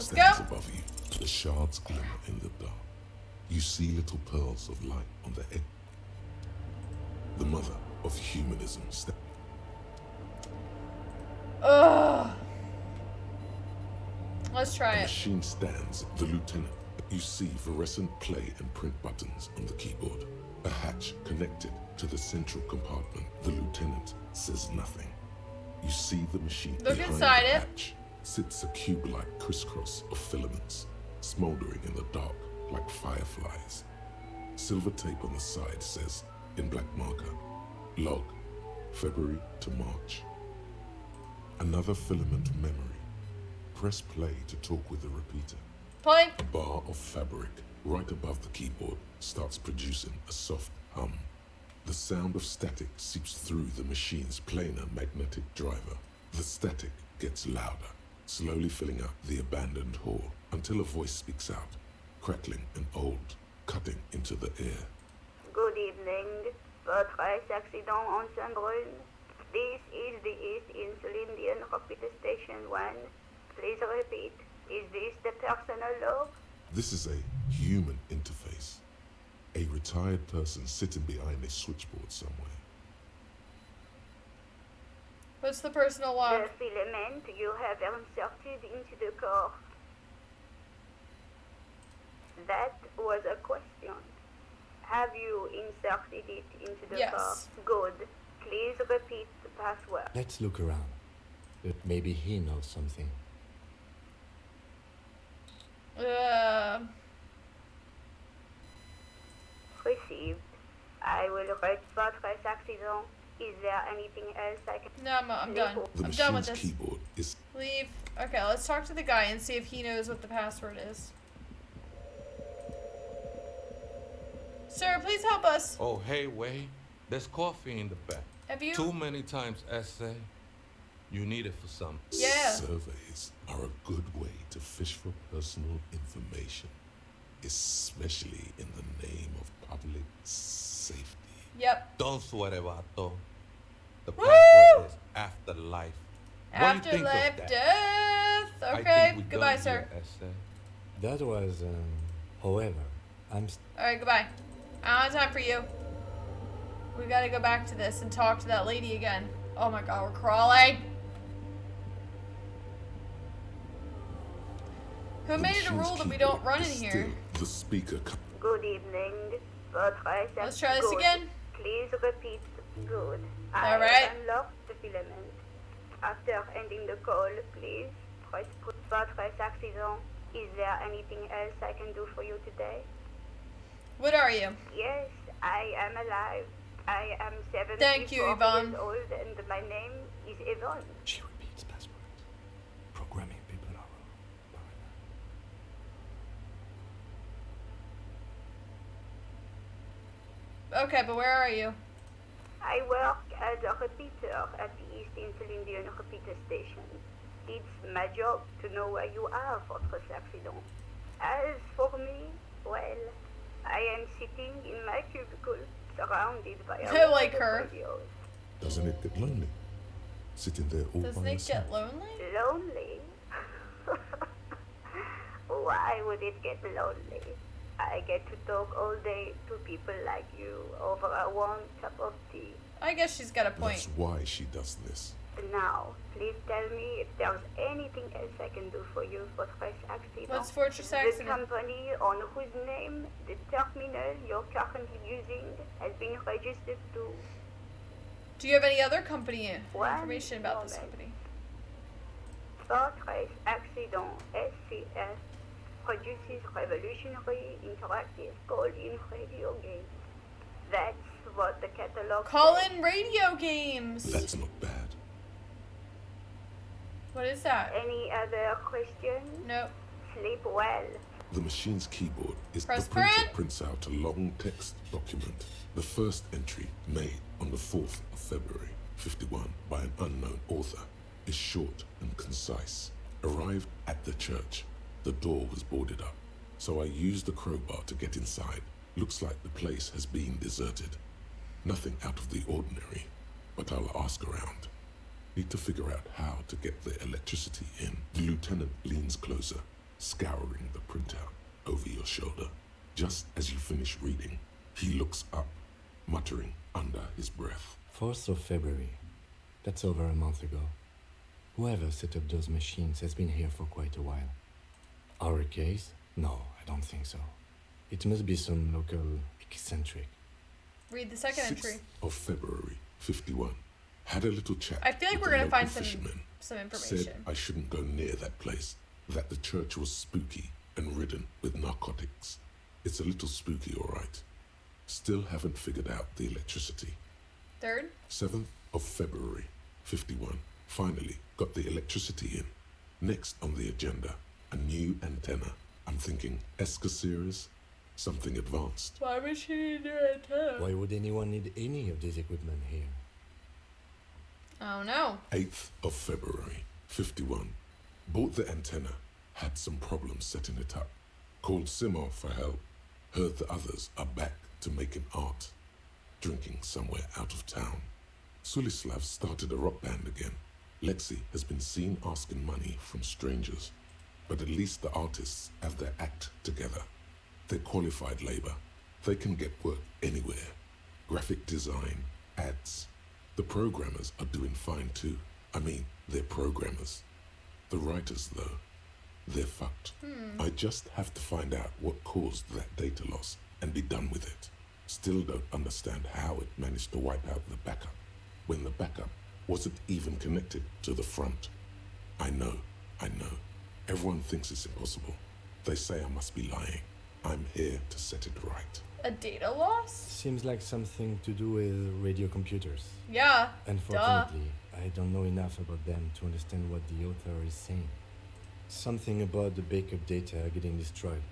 stands go. above you. The shards glimmer in the dark. You see little pearls of light on the edge. The mother of humanism Ugh. Let's try The it. machine stands. The lieutenant. You see fluorescent play and print buttons on the keyboard. A hatch connected to the central compartment. The lieutenant says nothing. You see the machine Look behind inside the it. hatch sits a cube-like crisscross of filaments, smoldering in the dark like fireflies. Silver tape on the side says, in black marker, log, February to March. Another filament memory. Press play to talk with the repeater. Play. A bar of fabric right above the keyboard starts producing a soft hum. The sound of static seeps through the machine's planar magnetic driver. The static gets louder, slowly filling up the abandoned hall until a voice speaks out, crackling and old, cutting into the air. Good evening. Votre accident en Saint-Brune. This is the East Insulindian Repeater Station 1. Please repeat. Is this the personal log? This is a human interface. A retired person sitting behind a switchboard somewhere. What's the personal log? The filament you have inserted into the core. That was a question. Have you inserted it into the Yes. core? Good. Please repeat the password. Let's look around. Maybe he knows something. Received. I will write votre accident. Is there anything else I can... No, I'm done. The I'm done with machine's this. keyboard is Leave. Okay, let's talk to the guy and see if he knows what the password is. Sir, please help us. Oh, hey, Wade. There's coffee in the back. Have you? Too many times essay. You need it for something. Yeah. Surveys are a good way to fish for personal information, especially in the name of public safety. Yep. Don't sweat it, Vato. The Woo! password is afterlife. What do you think of Afterlife that? death. I Okay. think we Goodbye, done sir. here, essay. That was, however, Alright, goodbye. I don't have time for you. We gotta go back to this and talk to that lady again. Oh my god, we're crawling. Who The made it a machine's rule that we keyboard don't run in is here? still the speaker. Good evening. Votre Let's try this good. again. Please repeat. Good. All I right. unlocked the filament. After ending the call, please press votre accident. Is there anything else I can do for you today? What are you? Yes, I am alive. I am 74 Thank you, Yvonne. years old and my name is Yvonne. she repeats passwords. Programming people are Okay, but where are you? I work as a repeater at the East Insulindian Repeater Station. It's my job to know where you are for this accident. As for me, well, I am sitting in my cubicle, surrounded by a I lot like of her. radios. Doesn't it get lonely? Sitting there all Doesn't by it yourself. get lonely? Lonely? Why would it get lonely? I get to talk all day to people like you over a warm cup of tea. I guess she's got a point. That's why she does this. Now, please tell me if there's anything else I can do for you for this accident. What's Fortress The Accident? company on whose name the terminal you're currently using has been registered to. Do you have any other company One information about this moment. company? Fortress Accident SCS produces revolutionary interactive call-in radio games. That's what the catalog Call says. in radio games. That's not bad. What is that? Any other questions? Nope. Sleep well. The machine's keyboard is Press the printer print. prints out a long text document. The first entry, made on the 4th of February, 51, by an unknown author, is short and concise. Arrived at the church. The door was boarded up, so I used the crowbar to get inside. Looks like the place has been deserted. Nothing out of the ordinary, but I'll ask around. Need to figure out how to get the electricity in. The lieutenant leans closer. scouring the printout over your shoulder. Just as you finish reading, he looks up, muttering under his breath. 4th of February. That's over a month ago. Whoever set up those machines has been here for quite a while. Our case? No, I don't think so. It must be some local eccentric. Read the second 6th entry. of February, 51. Had a little chat. I feel like with we're the gonna local find fishermen. some Said information. I shouldn't go near that place, that the church was spooky and ridden with narcotics. It's a little spooky, all right. Still haven't figured out the electricity. 3rd. 7th of February, 51. Finally got the electricity in. Next on the agenda, a new antenna. I'm thinking ESCA series, something advanced. Why would she need her antenna? Why would anyone need any of this equipment here? Oh no. 8th of February, 51. Bought the antenna, had some problems setting it up. Called Simo for help. Heard the others are back to making art. Drinking somewhere out of town. Sulislav started a rock band again. Lexi has been seen asking money from strangers. But at least the artists have their act together. They're qualified labor. They can get work anywhere. Graphic design, ads. The programmers are doing fine too. I mean, they're programmers. The writers, though, they're fucked. I just have to find out what caused that data loss and be done with it. Still don't understand how it managed to wipe out the backup when the backup wasn't even connected to the front. I know. Everyone thinks it's impossible. They say I must be lying. I'm here to set it right. A data loss? Seems like something to do with radio computers. Yeah. Unfortunately, I don't know enough about them to understand what the author is saying. Something about the backup data getting destroyed,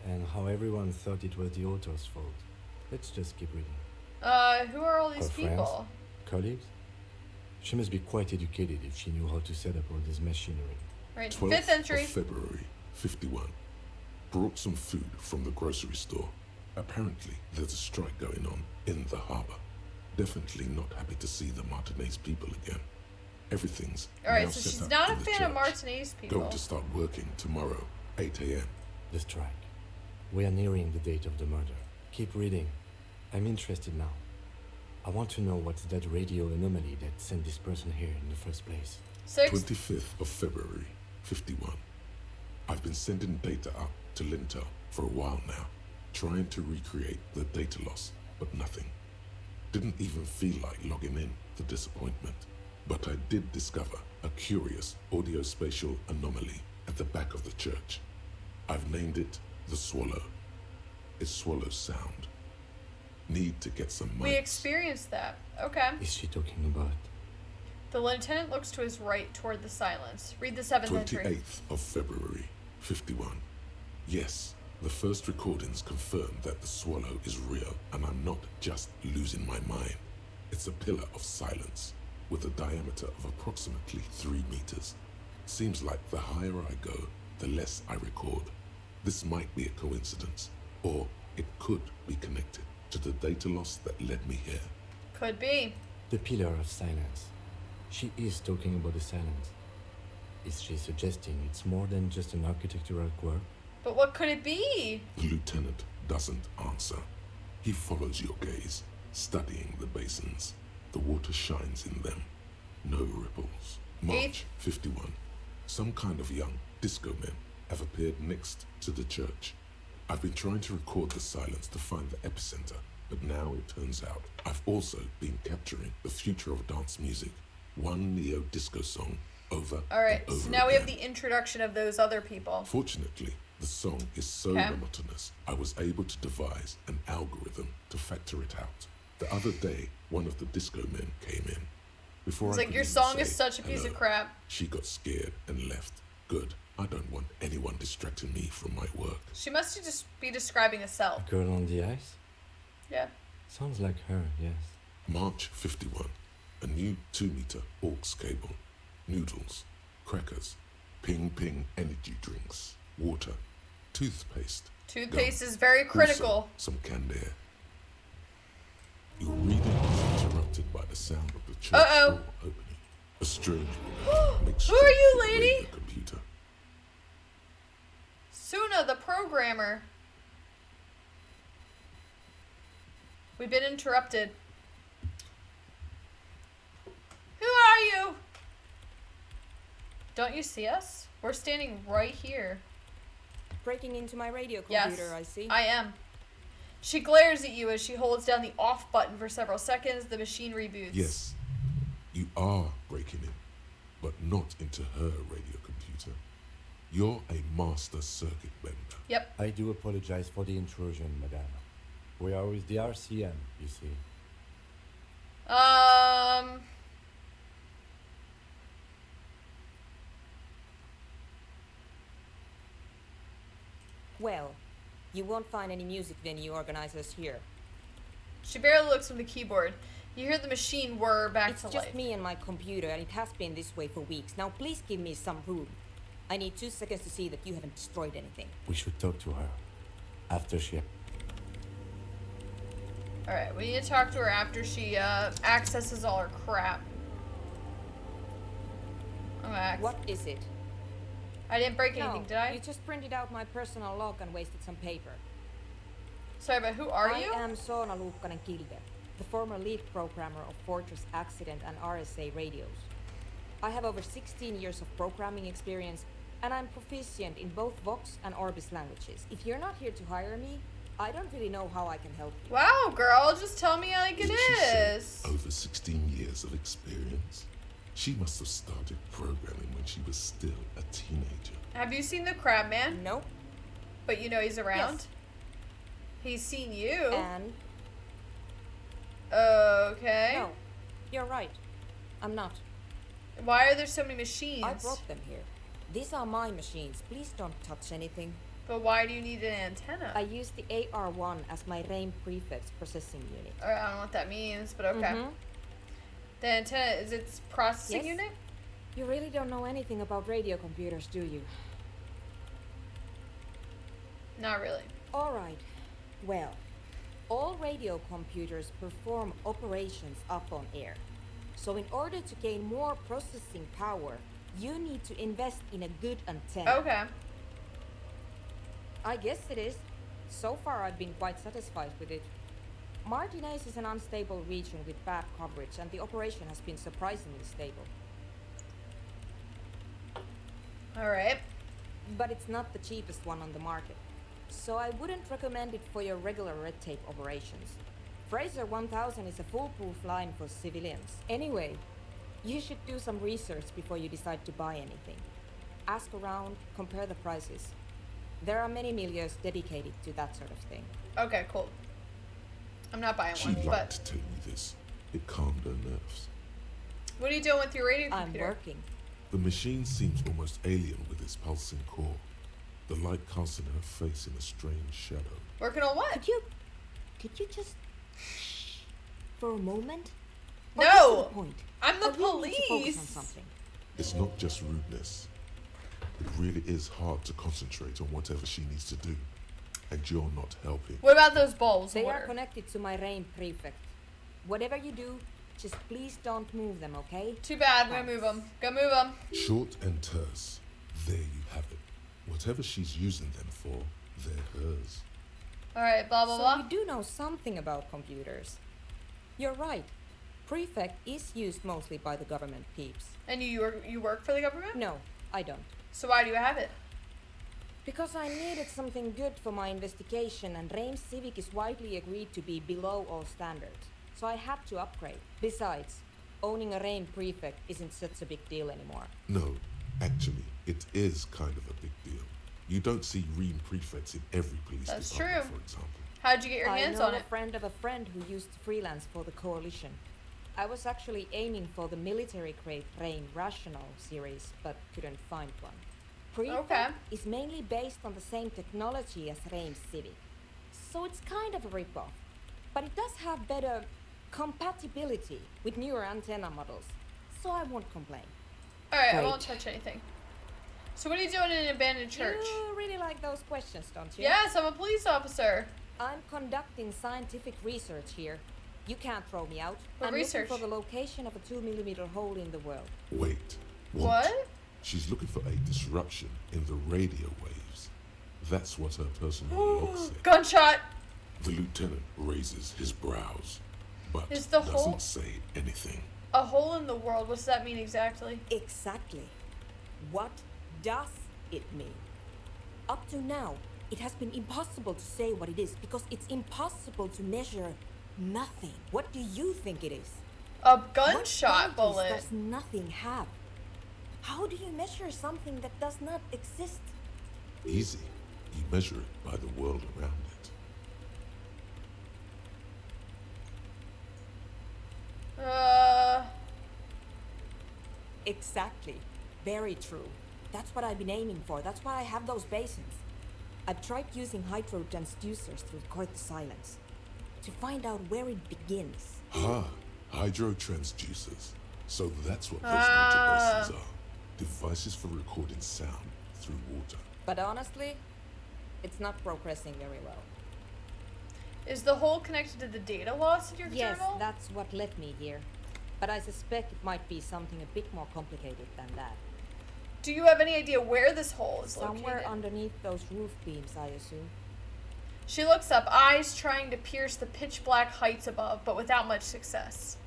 and how everyone thought it was the author's fault. Let's just keep reading. Who are all these Her people? Colleagues? She must be quite educated if she knew how to set up all this machinery. Right. 12th 5th entry. of February, 51. Brought some food from the grocery store. Apparently, there's a strike going on in the harbor. Definitely not happy to see the Martinez people again. Everything's Alright, now so set she's up not in a the fan of church. Martinez people. Going to start working tomorrow, 8 a.m. The strike. We are nearing the date of the murder. Keep reading. I'm interested now. I want to know what's that radio anomaly that sent this person here in the first place. 6th. 25th of February, 51. I've been sending data up to Lintel for a while now, trying to recreate the data loss, but nothing. Didn't even feel like logging in, the disappointment. But I did discover a curious audio-spatial anomaly at the back of the church. I've named it the Swallow. It swallows sound. Need to get some We mics. experienced that. Okay. Is she talking about? The lieutenant looks to his right toward the silence. Read the 7th entry. 28th of February, 51. Yes, the first recordings confirm that the Swallow is real, and I'm not just losing my mind. It's a pillar of silence with a diameter of approximately 3 meters. Seems like the higher I go, the less I record. This might be a coincidence, or it could be connected to the data loss that led me here. Could be. The pillar of silence. She is talking about the silence. Is she suggesting it's more than just an architectural quirk? But what could it be? The lieutenant doesn't answer. He follows your gaze, studying the basins. The water shines in them. No ripples. March 51. Some kind of young disco men have appeared next to the church. I've been trying to record the silence to find the epicenter, but now it turns out I've also been capturing the future of dance music. One neo-disco song over Alright, and over so now we have again. the introduction of those other people. Fortunately, the song is so Okay. monotonous, I was able to devise an algorithm to factor it out. The other day, one of the disco men came in. Before It's I like, could your even song is say such a piece hello, of crap. she got scared and left. Good. I don't want anyone distracting me from my work. She must just be describing a cell. A girl on the ice? Yeah. Sounds like her, yes. March 51. A new 2-meter aux cable. Noodles. Crackers. Ping Ping energy drinks. Water. Toothpaste. Toothpaste gum. is very critical. Also, some canned air. Your reading is interrupted by the sound of the church Uh-oh. door opening. A strange woman makes Who are you, straight for the lady? radio computer. Suna, the programmer. We've been interrupted. Who are you? Don't you see us? We're standing right here. Breaking into my radio Yes, computer, I see. I am. She glares at you as she holds down the off button for several seconds. The machine reboots. Yes, you are breaking in, but not into her radio computer. You're a master circuit bender. Yep. I do apologize for the intrusion, madame. We are with the RCM, you see. Well, you won't find any music venue organizers here. She barely looks from the keyboard. You hear the machine whir back It's to just life. me and my computer, and it has been this way for weeks. Now please give me some room. I need 2 seconds to see that you haven't destroyed anything. We should talk to her after she... Alright, we need to talk to her after she accesses all her crap. What is it? I didn't break anything, No, did I? you just printed out my personal log and wasted some paper. Sorry, but who are you? I am Soona Luukkanen Kilde, the former lead programmer of Fortress Accident and RSA radios. I have over 16 years of programming experience, and I'm proficient in both Vox and Orbis languages. If you're not here to hire me, I don't really know how I can help you. Wow, girl, just tell me like it Did she say is. over 16 years of experience? She must have started programming when she was still a teenager. Have you seen the crab man? Nope. But you know he's around? Yes. He's seen you. And Okay. no, you're right. I'm not. Why are there so many machines? I brought them here. These are my machines. Please don't touch anything. But why do you need an antenna? I use the AR1 as my RAIN prefix processing unit. I don't know what that means, but okay. Mhm. The antenna is its processing Yes. unit? You really don't know anything about radio computers, do you? Not really. All right. Well, all radio computers perform operations up on air. So in order to gain more processing power, you need to invest in a good antenna. Okay. I guess it is. So far, I've been quite satisfied with it. Martinez is an unstable region with bad coverage, and the operation has been surprisingly stable. Alright. But it's not the cheapest one on the market. So I wouldn't recommend it for your regular red tape operations. Fraser 1000 is a foolproof line for civilians. Anyway, you should do some research before you decide to buy anything. Ask around, compare the prices. There are many milieux dedicated to that sort of thing. Okay, cool. I'm not buying She one, liked but to tell me this. It calmed her nerves. what are you doing with your radio I'm computer? working. The machine seems almost alien with its pulsing core. The light casting her face in a strange shadow. Working on what? Could you just shh for a moment? No! Or get to the point. I'm the I really need to focus on police! something. It's not just rudeness. It really is hard to concentrate on whatever she needs to do. And you're not helping. What about those bulbs? They What are connected to my RAIN prefect. Whatever you do, just please don't move them, okay? Too bad. I'm gonna move them. Go move them. Short and terse. There you have it. Whatever she's using them for, they're hers. Alright, blah, blah, So blah. you do know something about computers. You're right. Prefect is used mostly by the government peeps. And you work for the government? No, I don't. So why do you have it? Because I needed something good for my investigation, and RAIN Civic is widely agreed to be below all standards. So I had to upgrade. Besides, owning a RAIN prefect isn't such a big deal anymore. No, actually, it is kind of a big deal. You don't see REAM prefects in every police That's department, true. for example. How'd you get your I hands know on a it? friend of a friend who used to freelance for the coalition. I was actually aiming for the military-grade RAIN Rational series, but couldn't find one. Prefect Okay. is mainly based on the same technology as RAIN Civic, so it's kind of a rip-off. But it does have better compatibility with newer antenna models, so I won't complain. Alright, I Great. won't touch anything. So what are you doing in an abandoned church? You really like those questions, don't you? Yes, I'm a police officer. I'm conducting scientific research here. You can't throw me out. What I'm research? looking for the location of a 2mm hole in the world. Wait. What? She's looking for a disruption in the radio waves. That's what her personal log said. Gunshot! The lieutenant raises his brows, but Is the doesn't hole- say anything. A hole in the world, what does that mean exactly? Exactly. What does it mean? Up to now, it has been impossible to say what it is because it's impossible to measure nothing. What do you think it is? A What gunshot qualities bullet. does nothing have? How do you measure something that does not exist? Easy. You measure it by the world around it. Exactly. Very true. That's what I've been aiming for. That's why I have those basins. I've tried using hydro transducers to record the silence. To find out where it begins. Hydro transducers. So that's what those databases are. Devices for recording sound through water. But honestly, it's not progressing very well. Is the hole connected to the data loss in your Yes, journal? that's what led me here. But I suspect it might be something a bit more complicated than that. Do you have any idea where this hole is Somewhere located? underneath those roof beams, I assume. She looks up, eyes trying to pierce the pitch black heights above, but without much success.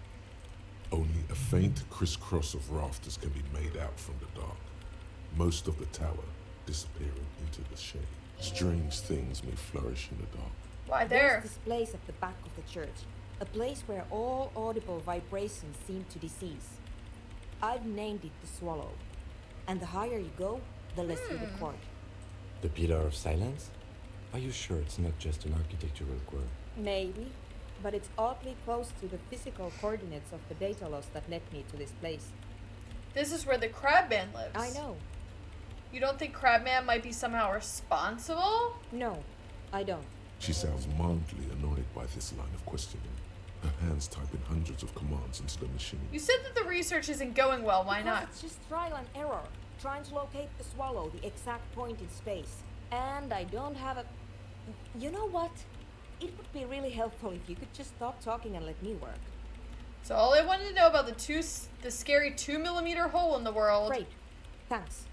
Only a faint crisscross of rafters can be made out from the dark. Most of the tower disappearing into the shade. Strange things may flourish in the dark. Why there? There's this place at the back of the church. A place where all audible vibrations seem to decease. I've named it the Swallow. And the higher you go, the less you record. The Pillar of Silence? Are you sure it's not just an architectural quirk? Maybe, but it's oddly close to the physical coordinates of the data loss that led me to this place. This is where the Crabman lives. I know. You don't think Crabman might be somehow responsible? No, I don't. She sounds mildly annoyed by this line of questioning. Her hands typing hundreds of commands into the machine. You said that the research isn't going well, why Because not? it's just trial and error. Trying to locate the Swallow, the exact point in space. And I don't have a... You know what? It would be really helpful if you could just stop talking and let me work. So all I wanted to know about the scary 2mm hole in the world. Great. Thanks.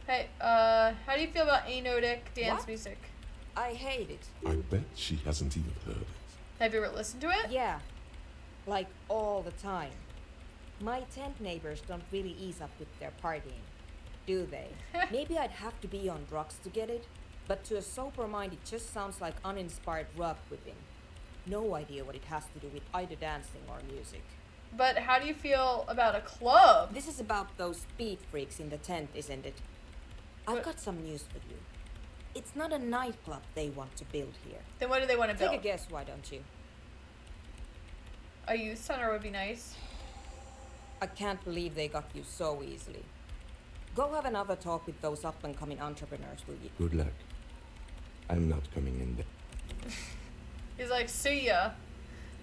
Hey, how do you feel about anodic dance What? music? I hate it. I bet she hasn't even heard it. Have you ever listened to it? Yeah. Like all the time. My tent neighbors don't really ease up with their partying, do they? Maybe I'd have to be on drugs to get it, but to a sober mind it just sounds like uninspired rug whipping. No idea what it has to do with either dancing or music. But how do you feel about a club? This is about those speed freaks in the tent, isn't it? I've What- got some news for you. It's not a nightclub they want to build here. Then what do they want to Take build? a guess, why don't you? A youth center would be nice. I can't believe they got you so easily. Go have another talk with those up-and-coming entrepreneurs, will you? Good luck. I'm not coming in there. He's like, see ya.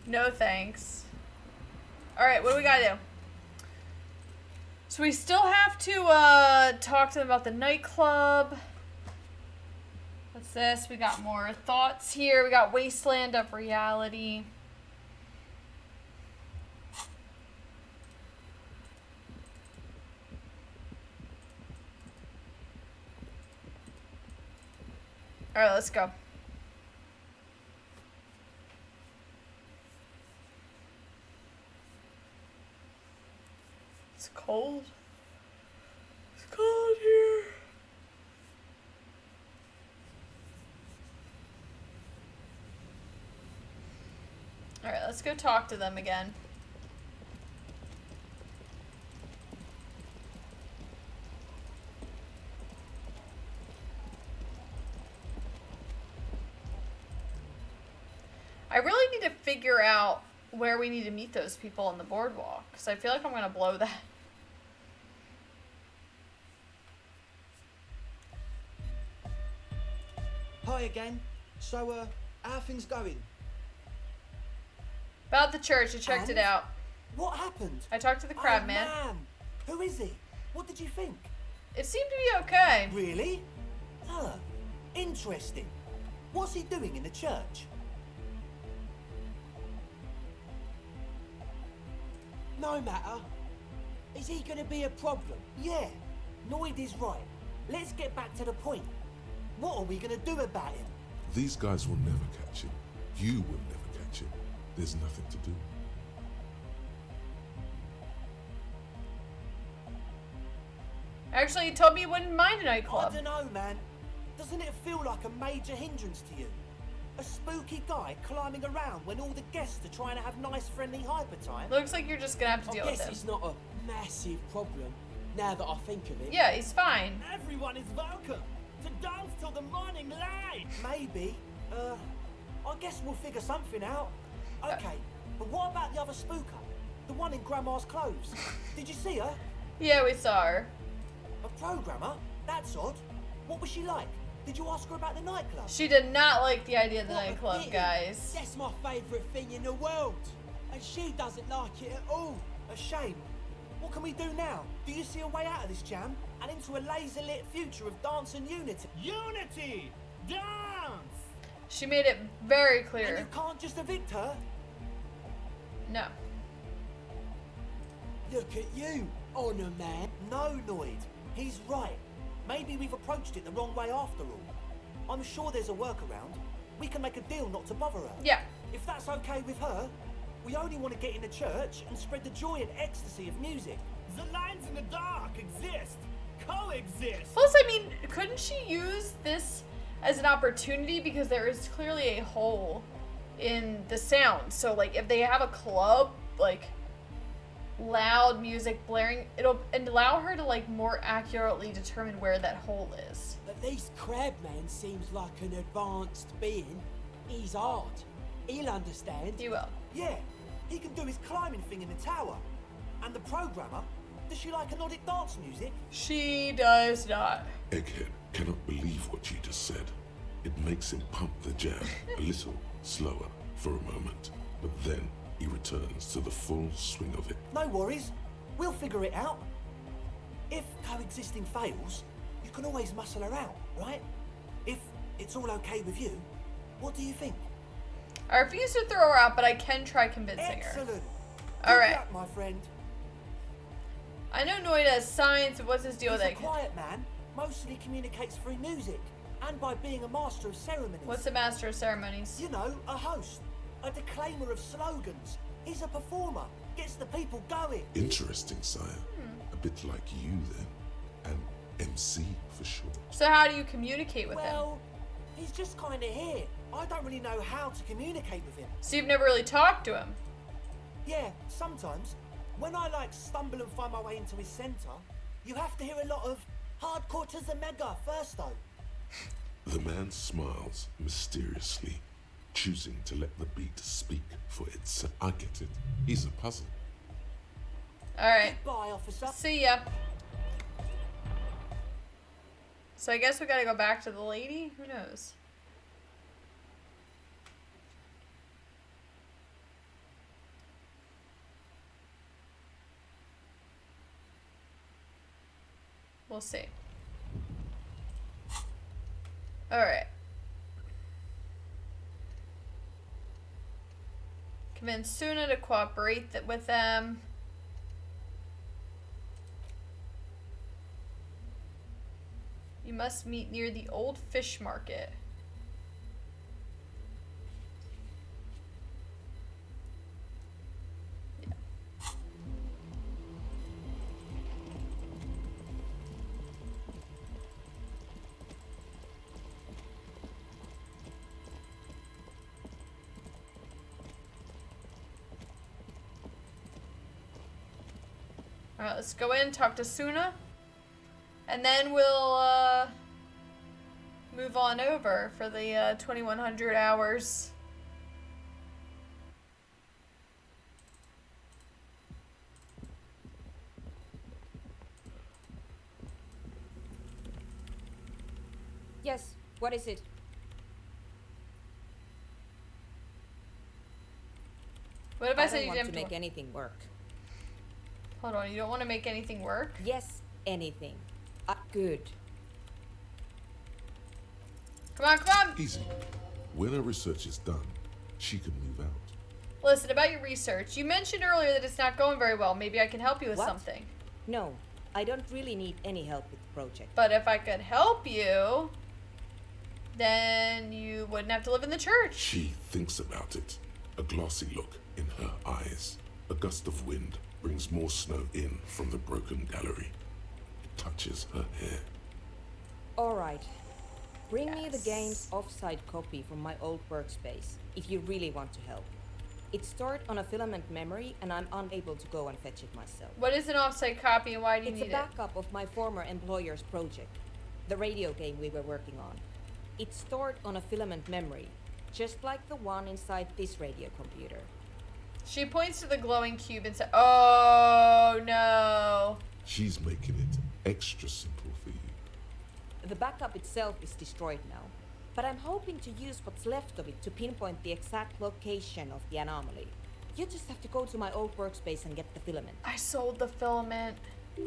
No thanks. Alright, what do we gotta do? So we still have to talk to them about the nightclub. What's this? We got more thoughts here. We got Wasteland of Reality. Alright, let's go. It's cold. It's cold here. Alright, let's go talk to them again. I really need to figure out where we need to meet those people on the boardwalk, because I feel like I'm going to blow that. Hi again. So, how are things going? About the church, I checked it And? out. What happened? I talked to the Oh, crab man. man. Who is he? What did you think? It seemed to be okay. Really? Huh. Interesting. What's he doing in the church? No matter. Is he going to be a problem? Yeah. Noid is right. Let's get back to the point. What are we gonna do about him? These guys will never catch him. You will never catch him. There's nothing to do. Actually, he told me he wouldn't mind a I nightclub. don't know, man. Doesn't it feel like a major hindrance to you? A spooky guy climbing around when all the guests are trying to have nice, friendly hyper time? Looks like you're just gonna have to I deal with guess him. it's not a massive problem, now that I think of it. Yeah, he's fine. Everyone is welcome to dance till the morning light. Maybe. I guess we'll figure something out. Okay, but what about the other spooker? The one in Grandma's clothes? Did you see her? Yeah, we saw her. A programmer? That's odd. What was she like? Did you ask her about the nightclub? She did not like the idea of the What a nightclub, pity. guys. That's my favourite thing in the world. And she doesn't like it at all. A shame. What can we do now? Do you see a way out of this jam and into a laser-lit future of dance and unity? Unity! Dance! She made it very And clear. you can't just evict her? No. Look at you, Honor Man. No, Noid. He's right. Maybe we've approached it the wrong way after all. I'm sure there's a workaround. We can make a deal not to bother her. Yeah. If that's okay with her, we only want to get in the church and spread the joy and ecstasy of music. The lines in the dark exist. Coexist. Plus, I mean, couldn't she use this as an opportunity? Because there is clearly a hole in the sound. So, like, if they have a club, like, loud music blaring, it'll allow her to, like, more accurately determine where that hole is. At least Crabman seems like an advanced being. He's hard. He'll understand. You will. Yeah, he can do his climbing thing in the tower. And the programmer, does she like Nordic dance music? She does not. Egghead cannot believe what you just said. It makes him pump the jam a little slower for a moment, but then he returns to the full swing of it. No worries. We'll figure it out. If coexisting fails, you can always muscle her out, right? If it's all okay with you, what do you think? I refuse to throw her out, but I can try convincing her. Excellent. All Good right. luck, my friend. I know Noid has science. What's his deal He's with a that? quiet man, mostly communicates through music and by being a master of ceremonies. What's a master of ceremonies? You know, a host, a declaimer of slogans. He's a performer, gets the people going. Interesting, sire. A bit like you then. An MC for sure. So how do you communicate with him? Well, he's just kind of here. I don't really know how to communicate with him. So you've never really talked to him. Yeah, sometimes. When I stumble and find my way into his centre, you have to hear a lot of hardcore to the mega first though. The man smiles mysteriously, choosing to let the beat speak for itself. I get it. He's a puzzle. All right. Goodbye, officer. See ya. So I guess we gotta go back to the lady? Who knows? We'll see. Alright. Convince Suna to cooperate with them. You must meet near the old fish market. Yeah. Alright, let's go in, talk to Suna. And then we'll move on over for the 2100 hours. Yes, what is it? What if I I said don't you want to didn't make anything work. Hold on, you don't want to make anything work? Yes, anything. Good. Come on, come on! Easy. When her research is done, she can move out. Listen, about your research. You mentioned earlier that it's not going very well. Maybe I can help you with What? something. No, I don't really need any help with the project. But if I could help you... then you wouldn't have to live in the church. She thinks about it, a glassy look in her eyes. A gust of wind brings more snow in from the broken gallery. It touches her hair. Alright. Bring me the Yes. game's offsite copy from my old workspace, if you really want to help. It's stored on a filament memory, and I'm unable to go and fetch it myself. What is an offsite copy and why do you It's a need it? backup of my former employer's project, the radio game we were working on. It's stored on a filament memory, just like the one inside this radio computer. She points to the glowing cube and says, "Oh no." She's making it extra simple for you. The backup itself is destroyed now, but I'm hoping to use what's left of it to pinpoint the exact location of the anomaly. You just have to go to my old workspace and get the filament. I sold the filament.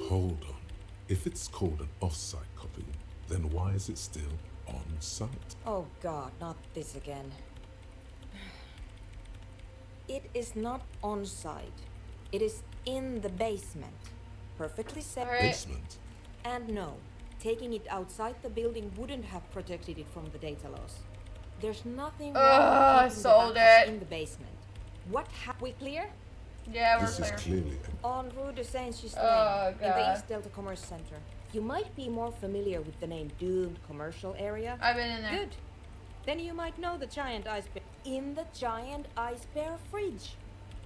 Hold on. If it's called an off-site copy, then why is it still on site? Oh god, not this again. It is not on site. It is in the basement. Perfectly separate. Alright. Basement. And no, taking it outside the building wouldn't have protected it from the data loss. There's nothing wrong I with keeping sold the backups it. in the basement. What we clear? Yeah, we're This is clear. clearly On Rue de Saint-Justin, Oh, in the God. East Delta Commerce Center. You might be more familiar with the name Doomed Commercial Area. I've been in there. Good. Then you might know the giant ice bear. In the giant ice bear fridge.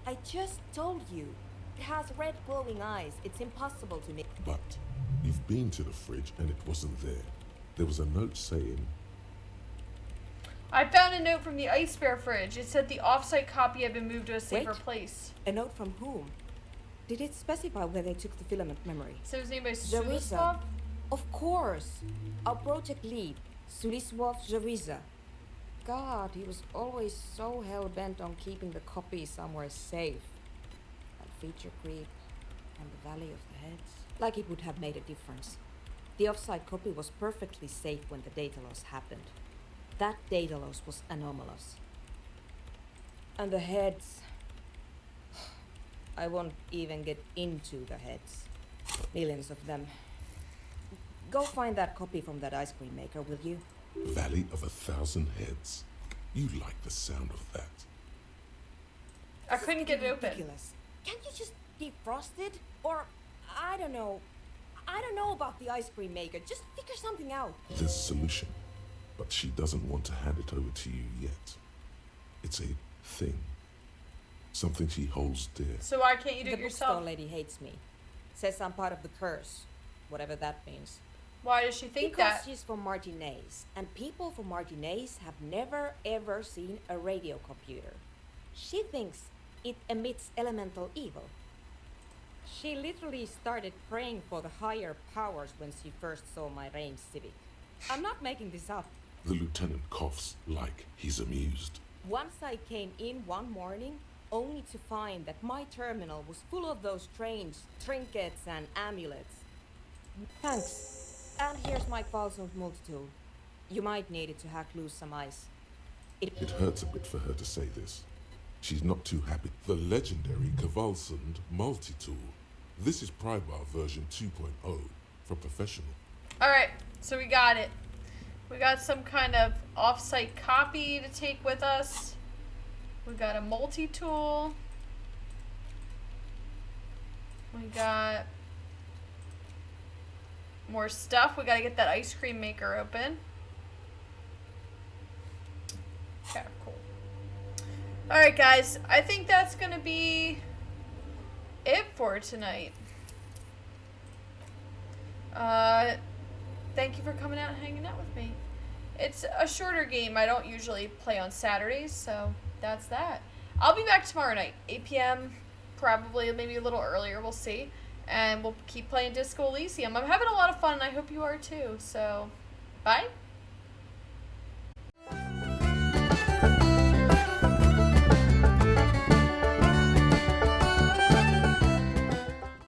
I just told you. It has red glowing eyes. It's impossible to miss. But you've been to the fridge and it wasn't there. There was a note saying, I found a note from the ice bear fridge. It said the offsite copy had been moved to a safer Wait. place. A note from whom? Did it specify where they took the filament memory? So his name is Zariza. Sulisov? Of course. Our project lead, Suliswov Zariza. God, he was always so hell-bent on keeping the copy somewhere safe. That feature creep and the Valley of the Heads. Like it would have made a difference. The offsite copy was perfectly safe when the data loss happened. That data loss was anomalous. And the heads... I won't even get into the heads. Millions of them. Go find that copy from that ice cream maker, will you? Valley of 1,000 Heads. You like the sound of that. I couldn't get it open. Ridiculous. Can't you just defrost it? Or, I don't know. I don't know about the ice cream maker. Just figure something out. There's a solution, but she doesn't want to hand it over to you yet. It's a thing. Something she holds dear. So why can't you do The it bookstore yourself? lady hates me. Says I'm part of the curse. Whatever that means. Why does she think Because that? she's from Martinez, and people from Martinez have never ever seen a radio computer. She thinks it emits elemental evil. She literally started praying for the higher powers when she first saw my range Civic. I'm not making this up. The lieutenant coughs like he's amused. Once I came in one morning, only to find that my terminal was full of those strange trinkets and amulets. Thanks. And here's my Falson's multi-tool. You might need it to hack loose some ice. It hurts a bit for her to say this. She's not too happy. The legendary Kvalsund multi-tool. This is Prybar version 2.0 for professional. Alright, so we got it. We got some kind of offsite copy to take with us. We got a multi-tool. We got more stuff. We gotta get that ice cream maker open. Okay, cool. Alright guys, I think that's gonna be it for tonight. Thank you for coming out and hanging out with me. It's a shorter game. I don't usually play on Saturdays, so that's that. I'll be back tomorrow night, 8 p.m., probably maybe a little earlier, we'll see. And we'll keep playing Disco Elysium. I'm having a lot of fun, and I hope you are too. So, bye.